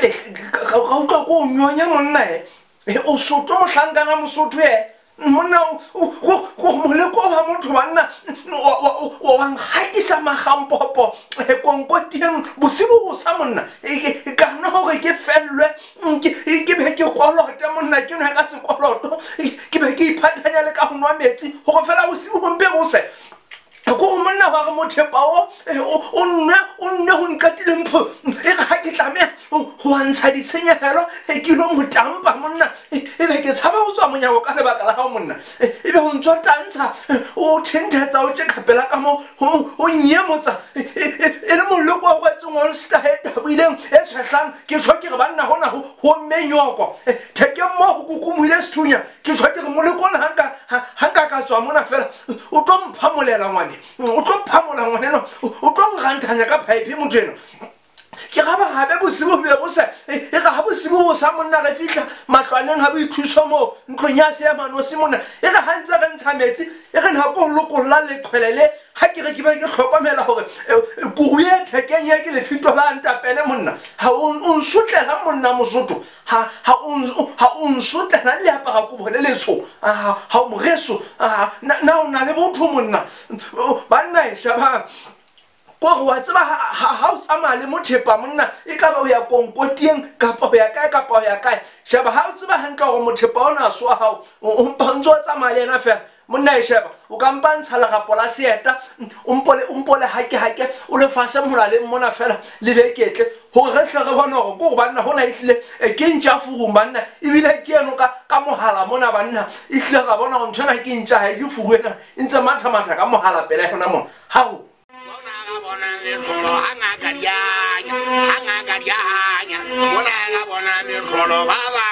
jele ga utlwa ko nyonya monna o soto mo hlangana mo soto monna o moleko wa motho banna wa ngakisa magampopo konkoteng bosibo bo sa monna ka nna hore ke fellwe ke be ke kolota monna ke nna ka se koloto ke be ke iphathanya le ka ho nwa metsi hore fela bosibo bo mpe bo se go monna wa mo thepao o nne ho nkatile mpho ga ke tlameha ho antsha ditshenyehelo ke lo motampa monna be ke tshaba ho tswa monyago ka lebaka la ha monna be ho ntso tantsha o thentetsa o tse kapela ka mo o nyemotsa le moloko wa tseng all star buileng tshwahlang ke tsho ke re banna hona ho menyoko theke mo ho kukumile sethunya ke tsho ke re moloko na hanka ka tswa mona fela o tlo mphamolela ngwane o tlo phamola ngwaneno o tlo ngantanya ka pipe motho eno ke gaba gabe bosibo be bo sa e ga ha bosibo bo sa monna re fihla matlwaneng ha bo ithuso mo ntlong ya se ya manosi monna e ga hantse re ntsha metsi e re nna go lokolla le khwelele ha ke re ke ba ke hlokomela hore kugu ye thekeng ye ke le fito la ntapele monna ha o nsutlela monna mosoto ha o nsutlela le apa ga go bone letsho ha o mogeso na o na le botho monna banna e shaba go wa tseba ha o tsamaya le mothepa monna e ka ba o ya konkoteng kapa o ya kae kapa o ya kae sheba ha o tseba hantle gore mothepa ona so wa hao o mpantso tsamaya le ena fela monna e sheba o ka mpantsha le gapola seeta ompole hake o le fase mola le mona fela le leketle gore re hle re bona gore go banna hona ehlile ke ntša furu banna ebile ke eno ka mohala mona banna ehlile ga bona go ntshwana ke ntša ha ke furu ena ntse matha ka mohala pele hona mona hao hanga garianya mona ga bona me kholo ba ba